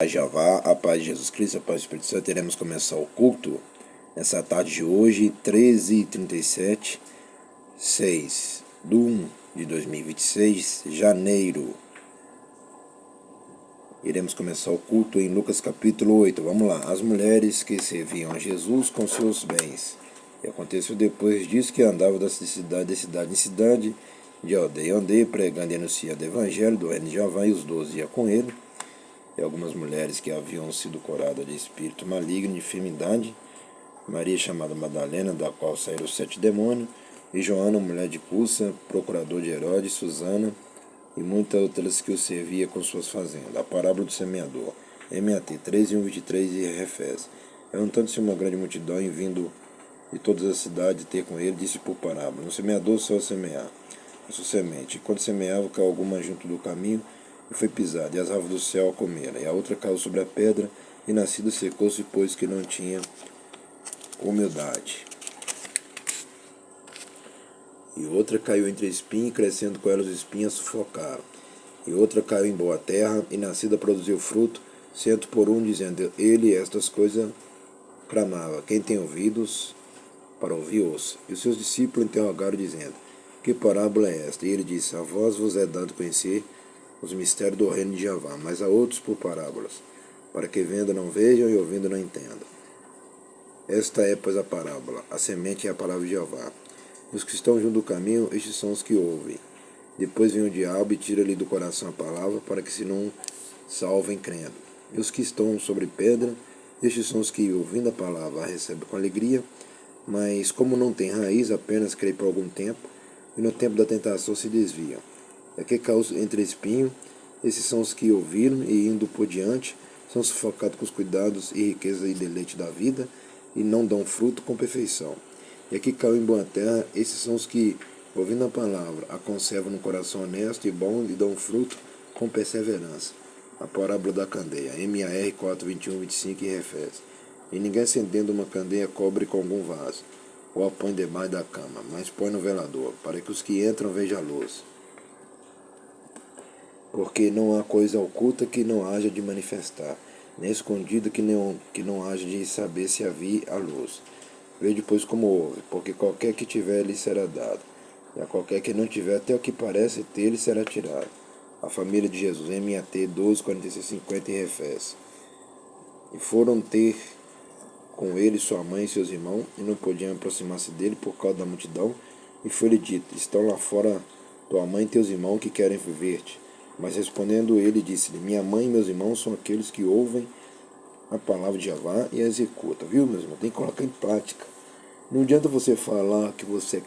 A Jeová, a paz de Jesus Cristo, a paz do Espírito Santo. Iremos começar o culto nessa tarde de hoje, 13h37, 6/1/2026, janeiro. Iremos começar o culto em Lucas capítulo 8. Vamos lá. As mulheres que serviam a Jesus com seus bens. E aconteceu depois disso que andava de cidade em cidade, de aldeia em aldeia, pregando e anunciando o evangelho do reino de Jeová, e os 12 iam com ele. E algumas mulheres que haviam sido curadas de espírito maligno e de enfermidade, Maria chamada Madalena, da qual saíram os 7 demônios, e Joana, mulher de Cusa, procurador de Herodes, Susana, e muitas outras que o servia com suas fazendas. A parábola do semeador, MAT 13:1-23 e Refés. Levantando-se uma grande multidão e vindo de todas as cidades ter com ele, disse por parábola: um semeador saiu a semear a sua semente, e quando semeava, caiu alguma junto do caminho, e foi pisada, e as aves do céu a comeram. E a outra caiu sobre a pedra, e nascida secou-se, pois que não tinha humildade. E outra caiu entre espinhos, e crescendo com ela os espinhos sufocaram. E outra caiu em boa terra, e nascida produziu fruto, 100 por 1, dizendo ele estas coisas clamava: quem tem ouvidos para ouvir, ouça. E os seus discípulos interrogaram, dizendo: que parábola é esta? E ele disse: a vós vos é dado conhecer os mistérios do reino de Jeová, mas a outros por parábolas, para que vendo não vejam e ouvindo não entendam. Esta é, pois, a parábola. A semente é a palavra de Jeová. E os que estão junto do caminho, estes são os que ouvem. Depois vem o diabo e tira-lhe do coração a palavra, para que se não salvem crendo. E os que estão sobre pedra, estes são os que, ouvindo a palavra, a recebem com alegria, mas como não tem raiz, apenas creem por algum tempo, e no tempo da tentação se desviam. É que caiu entre espinho, esses são os que ouviram e, indo por diante, são sufocados com os cuidados e riqueza e deleite da vida, e não dão fruto com perfeição. E aqui caiu em boa terra, esses são os que, ouvindo a palavra, a conservam no coração honesto e bom, e dão fruto com perseverança. A parábola da candeia, MAR 4:21-25 e Refés. E ninguém acendendo uma candeia cobre com algum vaso, ou a põe debaixo da cama, mas põe no velador, para que os que entram vejam a luz. Porque não há coisa oculta que não haja de manifestar, nem escondida que não haja de saber se havia a luz. Vede, pois, como ouve, porque qualquer que tiver lhe será dado, e a qualquer que não tiver, até o que parece ter lhe será tirado. A família de Jesus, MAT 12:46-50 e Refés. E foram ter com ele sua mãe e seus irmãos, e não podiam aproximar-se dele por causa da multidão, e foi-lhe dito: estão lá fora tua mãe e teus irmãos que querem ver-te. Mas respondendo ele, disse-lhe: minha mãe e meus irmãos são aqueles que ouvem a palavra de Jeová e a executam. Viu, meus irmãos? Tem que colocar em prática. Não adianta você falar que você é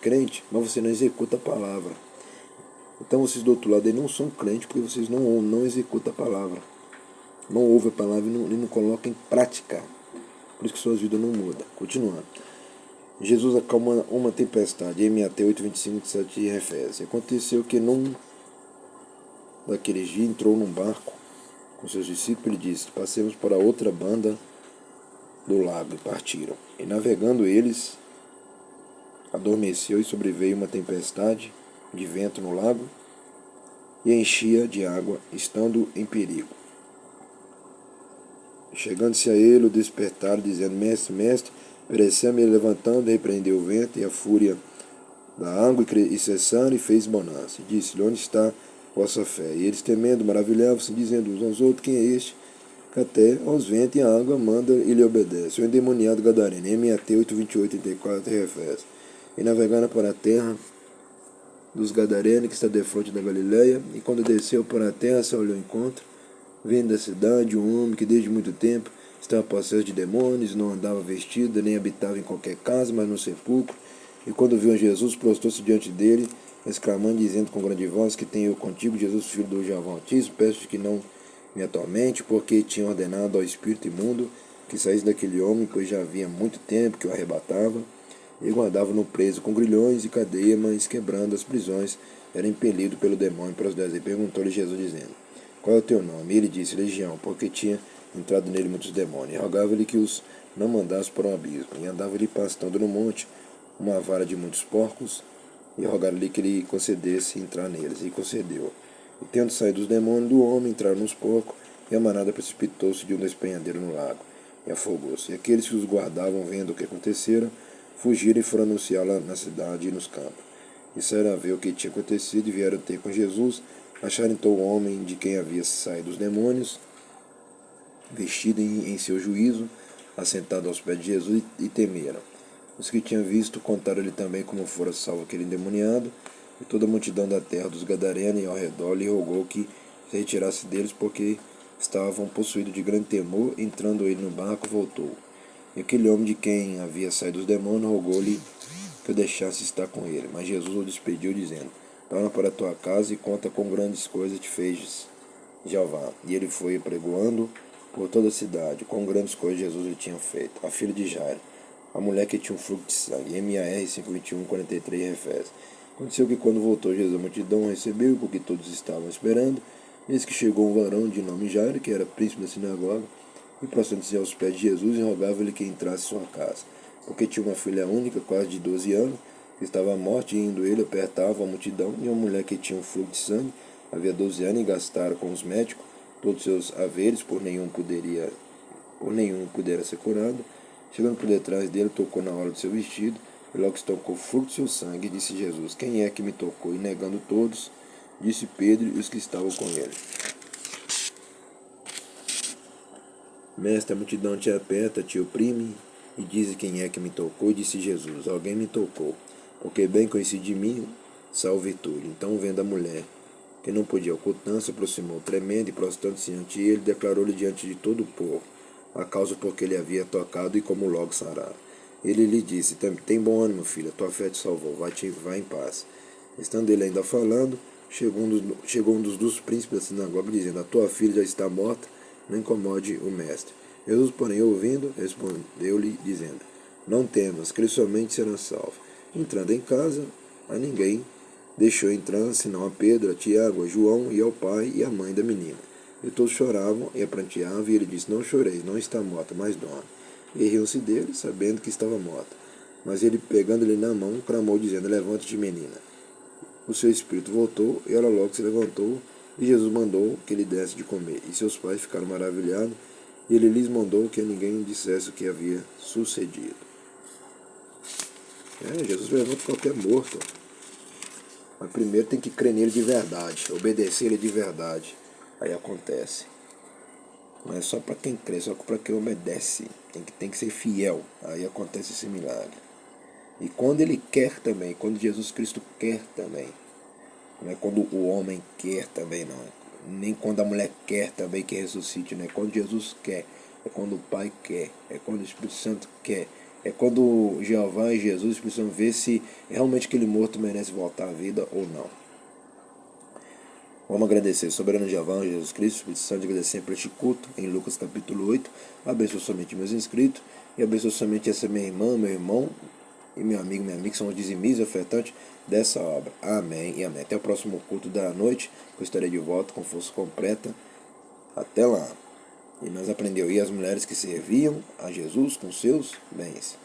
crente, mas você não executa a palavra. Então vocês do outro lado aí não são crentes porque vocês não executam a palavra. Não ouvem a palavra e não colocam em prática. Por isso que suas vidas não mudam. Continuando. Jesus acalma uma tempestade. MAT 8:25-27 e Refés. Aconteceu que daqueles dias entrou num barco com seus discípulos e disse: passemos para outra banda do lago, e partiram. E navegando eles, adormeceu e sobreveio uma tempestade de vento no lago, e enchia de água, estando em perigo. Chegando-se a ele, o despertaram, dizendo: mestre, mestre, perecemos. Ele, levantando, repreendeu o vento e a fúria da água, e cessando, e fez bonança. E disse-lhe: onde está vossa fé? E eles, temendo, maravilhavam-se, dizendo uns aos outros: quem é este que até aos ventos e à água manda e lhe obedece? O endemoniado gadareno, MAT 8:28-34 e Refés. E navegando para a terra dos gadarenos, que está defronte da Galileia, e quando desceu para a terra, se olhou ao encontro, vendo da cidade um homem que desde muito tempo estava possesso de demônios, não andava vestido, nem habitava em qualquer casa, mas no sepulcro. E quando viu a Jesus, prostrou-se diante dele, exclamando, dizendo com grande voz: que tenho eu contigo, Jesus, filho do Jeová Altíssimo, peço-te que não me atormente, porque tinha ordenado ao espírito imundo que saísse daquele homem, pois já havia muito tempo que o arrebatava, e guardava-no preso com grilhões e cadeia, mas quebrando as prisões, era impelido pelo demônio para os desertos. E perguntou-lhe Jesus, dizendo: qual é o teu nome? E ele disse: Legião, porque tinha entrado nele muitos demônios. E rogava-lhe que os não mandasse para um abismo. E andava-lhe pastando no monte uma vara de muitos porcos, e rogaram-lhe que lhe concedesse entrar neles. E concedeu. E tendo saído os demônios do homem, entraram nos porcos, e a manada precipitou-se de um despenhadeiro no lago, e afogou-se. E aqueles que os guardavam, vendo o que acontecera, fugiram e foram anunciá-la na cidade e nos campos. E saíram a ver o que tinha acontecido, e vieram ter com Jesus. Acharam então o homem de quem havia saído os demônios, vestido em seu juízo, assentado aos pés de Jesus, e temeram. Os que tinham visto contaram-lhe também como fora salvo aquele endemoniado, e toda a multidão da terra dos Gadarenos e ao redor lhe rogou que se retirasse deles, porque estavam possuídos de grande temor. Entrando ele no barco, voltou. E aquele homem de quem havia saído os demônios rogou-lhe que o deixasse estar com ele. Mas Jesus o despediu, dizendo: torna para a tua casa e conta quão grandes coisas te fez Jeová. E ele foi pregoando por toda a cidade quão grandes coisas Jesus lhe tinha feito. A filha de Jairo, a mulher que tinha um fluxo de sangue. MAR 5:21, 43 refere. Aconteceu que quando voltou Jesus, a multidão o recebeu, porque todos estavam esperando. Eis que chegou um varão de nome Jairo, que era príncipe da sinagoga, e prostrando-se aos pés de Jesus, e rogava-lhe que entrasse em sua casa, porque tinha uma filha única, quase de 12 anos, que estava à morte, e indo ele apertava a multidão. E uma mulher que tinha um fluxo de sangue havia 12 anos, e gastara com os médicos todos os seus haveres, por nenhum pudera ser curado. Chegando por detrás dele, tocou na hora do seu vestido, e logo estancou o fluxo do seu sangue. E disse Jesus: quem é que me tocou? E negando todos, disse Pedro e os que estavam com ele: Mestre, a multidão te aperta, te oprime, e diz quem é que me tocou. E disse Jesus: alguém me tocou, porque bem conheci de mim sal virtude. Então, vendo a mulher que não podia ocultar, se aproximou tremendo, e prostrando-se ante ele, declarou-lhe diante de todo o povo a causa por que ele havia tocado e como logo sarara. Ele lhe disse: tem bom ânimo, filha, tua fé te salvou, vai em paz. Estando ele ainda falando, chegou um dos príncipes da sinagoga, dizendo: a tua filha já está morta, não incomode o mestre. Jesus, porém, ouvindo, respondeu-lhe, dizendo: não temas, crê somente, será salvo. Entrando em casa, a ninguém deixou entrar, senão a Pedro, a Tiago, a João e ao pai e à mãe da menina. E todos choravam e pranteavam, e ele disse: não choreis, não está morta, mas dorme. E riam-se dele, sabendo que estava morta. Mas ele, pegando-lhe na mão, clamou, dizendo: levanta-te, menina. O seu espírito voltou, e ela logo se levantou, e Jesus mandou que lhe desse de comer. E seus pais ficaram maravilhados, e ele lhes mandou que a ninguém dissesse o que havia sucedido. Jesus levanta qualquer morto. Mas primeiro tem que crer nele de verdade, obedecer ele de verdade. Aí acontece. Não é só para quem crê, só para quem obedece. Tem que ser fiel. Aí acontece esse milagre. E quando ele quer também, quando Jesus Cristo quer também. Não é quando o homem quer também, não. Nem quando a mulher quer também que ressuscite, não é quando Jesus quer. É quando o Pai quer. É quando o Espírito Santo quer. É quando Jeová e Jesus precisam ver se realmente aquele morto merece voltar à vida ou não. Vamos agradecer, soberano Jeová, Jesus Cristo, Espírito Santo, agradecer por este culto, em Lucas capítulo 8. Abençoe somente meus inscritos, e abençoe somente essa minha irmã, meu irmão, e meu amigo, minha amiga, que são os dizimistas e ofertantes dessa obra. Amém e amém. Até o próximo culto da noite, que eu estarei de volta com força completa. Até lá. E nós aprendemos aí as mulheres que serviam a Jesus com seus bens.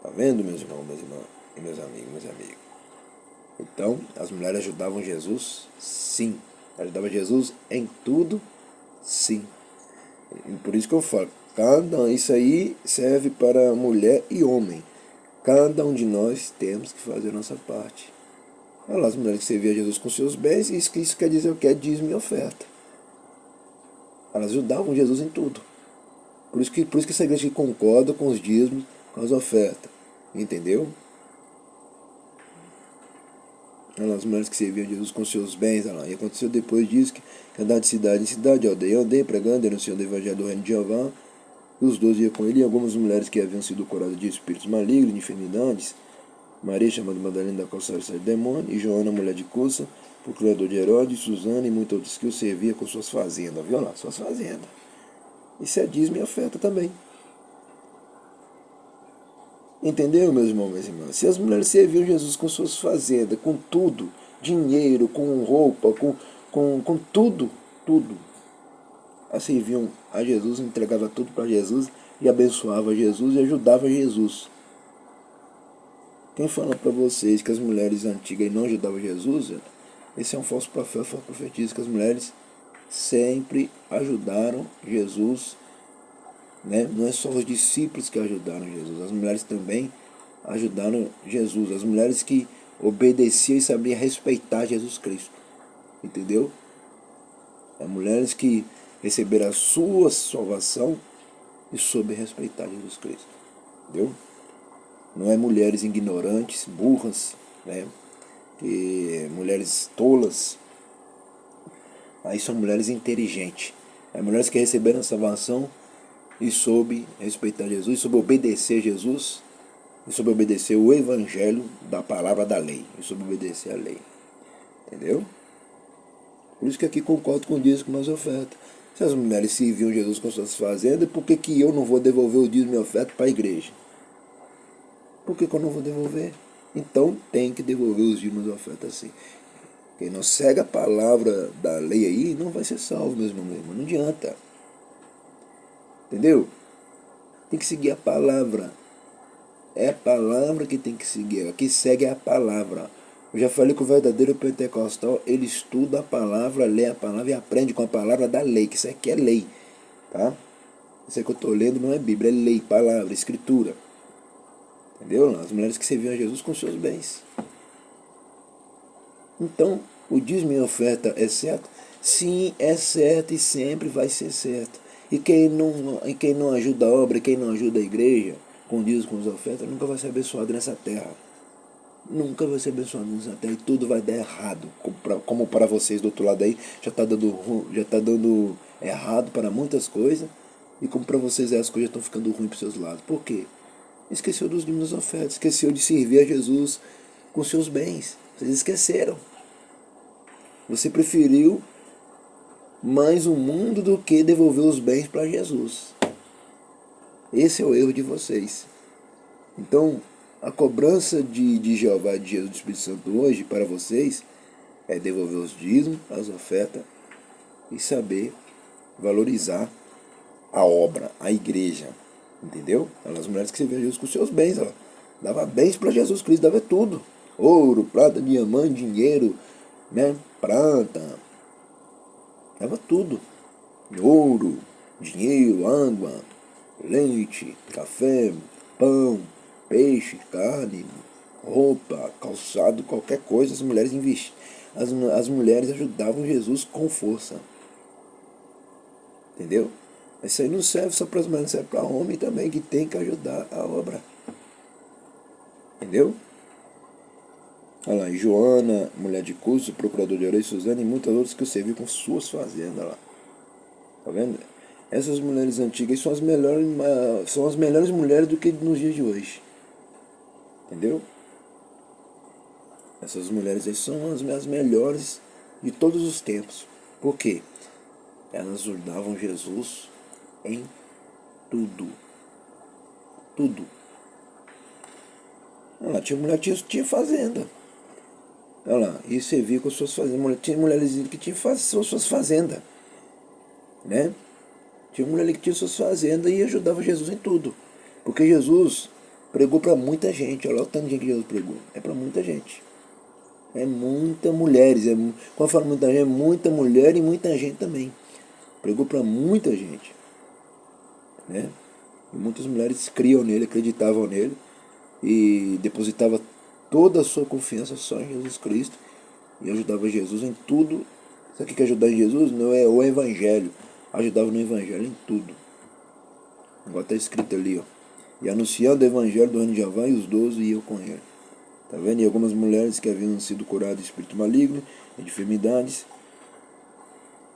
Tá vendo, meus irmãos, minhas irmãs, e meus amigos, meus amigos? Então, as mulheres ajudavam Jesus? Sim. Ajudavam Jesus em tudo? Sim. E por isso que eu falo, isso aí serve para mulher e homem. Cada um de nós temos que fazer a nossa parte. Olha lá, as mulheres que serviam a Jesus com seus bens, isso quer dizer o que? É dízimo e oferta. Elas ajudavam Jesus em tudo. Por isso que essa igreja concorda com os dízimos, com as ofertas. Entendeu? Olha lá, as mulheres que serviam a Jesus com seus bens. Olha lá. E aconteceu depois disso que andava de cidade em cidade, aldeia em aldeia, pregando, denunciando o evangelho do reino de Jeová. E os 12 iam com ele, e algumas mulheres que haviam sido curadas de espíritos malignos, de enfermidades. Maria, chamada Madalena, da qual saiu de demônio, e Joana, mulher de Cusa, procurador de Herodes, Susana e muitos outros que o serviam com suas fazendas. Viu lá? Suas fazendas. Isso é dízimo e oferta também. Entendeu, meus irmãos, minhas irmãs? Se as mulheres serviam Jesus com suas fazendas, com tudo, dinheiro, com roupa, com tudo, elas serviam a Jesus, entregava tudo para Jesus e abençoava Jesus e ajudava Jesus. Quem fala para vocês que as mulheres antigas não ajudavam Jesus, esse é um falso profeta, falso profetiza que as mulheres sempre ajudaram Jesus, né? Não é só os discípulos que ajudaram Jesus, as mulheres também ajudaram Jesus, as mulheres que obedeciam e sabiam respeitar Jesus Cristo, entendeu? As mulheres que receberam a sua salvação e soube respeitar Jesus Cristo, entendeu? Não é mulheres ignorantes, burras, né? Mulheres tolas. Aí são mulheres inteligentes. É mulheres que receberam a salvação e soube respeitar Jesus, soube obedecer Jesus, e soube obedecer o evangelho da palavra da lei, e soube obedecer a lei. Entendeu? Por isso que aqui concordo com o dízimo nas ofertas. Se as mulheres serviam Jesus com suas fazendas, por que eu não vou devolver o dízimo e oferta para a igreja? Por que eu não vou devolver? Então tem que devolver os dízimos e ofertas assim. Quem não segue a palavra da lei aí não vai ser salvo mesmo. Não adianta. Entendeu? Tem que seguir a palavra. É a palavra que tem que seguir. O que segue é a palavra. Eu já falei que o verdadeiro pentecostal, ele estuda a palavra, lê a palavra e aprende com a palavra da lei, que isso aqui é lei, tá? Isso que eu estou lendo não é Bíblia, é lei, palavra, escritura. Entendeu? As mulheres que serviam a Jesus com seus bens. Então, o dízimo e oferta é certo? Sim, é certo e sempre vai ser certo. E quem não ajuda a obra, quem não ajuda a igreja, com dízimo, com as ofertas, nunca vai ser abençoado nessa terra. Nunca vai ser abençoado nessa terra e tudo vai dar errado. Como para vocês do outro lado aí, já está dando errado para muitas coisas. E como para vocês as coisas estão ficando ruins para os seus lados. Por quê? Esqueceu dos dízimos e ofertas, esqueceu de servir a Jesus com seus bens. Vocês esqueceram. Você preferiu mais o mundo do que devolver os bens para Jesus. Esse é o erro de vocês. Então, a cobrança de Jeová, de Jesus, do Espírito Santo hoje para vocês é devolver os dízimos, as ofertas e saber valorizar a obra, a igreja. Entendeu? As mulheres que serviam Jesus com seus bens, ela dava bens para Jesus Cristo, dava tudo. Ouro, prata, diamante, dinheiro, né? Prata, dava tudo. Ouro, dinheiro, água, leite, café, pão, peixe, carne, roupa, calçado, qualquer coisa, as mulheres investiam. As mulheres ajudavam Jesus com força. Entendeu? Isso aí não serve só para as mulheres, serve para homem também, que tem que ajudar a obra. Entendeu? Olha lá, Joana, mulher de Cuso, procurador de Ouro, Suzana e muitas outras que eu servi com suas fazendas lá. Tá vendo? Essas mulheres antigas são as melhores mulheres do que nos dias de hoje. Entendeu? Essas mulheres aí são as melhores de todos os tempos. Por quê? Elas ajudavam Jesus em tudo. Tudo. Olha lá, tinha mulher que tinha fazenda. Olha lá, e servia com suas fazendas. Tinha mulheres que tinham suas fazendas. Né? Tinha mulher que tinha suas fazendas e ajudava Jesus em tudo. Porque Jesus pregou para muita gente. Olha lá o tanto de gente que Jesus pregou. É para muita gente. É muita mulheres. Quando eu falo muita gente, é muita mulher e muita gente também. Pregou para muita gente. Né? E muitas mulheres criam nele, acreditavam nele. E depositavam toda a sua confiança só em Jesus Cristo. E ajudava Jesus em tudo. Sabe o que é ajudar em Jesus? Não é o Evangelho. Ajudava no Evangelho em tudo. Agora está escrito ali, ó. E anunciando o Evangelho do reino de Jeová, e os 12 iam com ele. Tá vendo? E algumas mulheres que haviam sido curadas de espírito maligno e de enfermidades.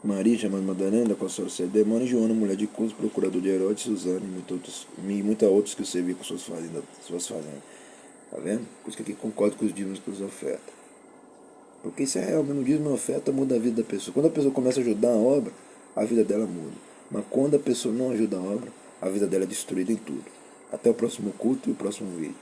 Maria, chamada Madalena, da qual só sede demônio, e Joana, mulher de Cuso, procurador de Herodes, Suzana e muitas outras que serviam com suas fazendas. Tá vendo? Por isso que aqui concordo com os dízimos e com as ofertas. Porque isso é real, mesmo dízimo e oferta muda a vida da pessoa. Quando a pessoa começa a ajudar a obra, a vida dela muda. Mas quando a pessoa não ajuda a obra, a vida dela é destruída em tudo. Até o próximo culto e o próximo vídeo.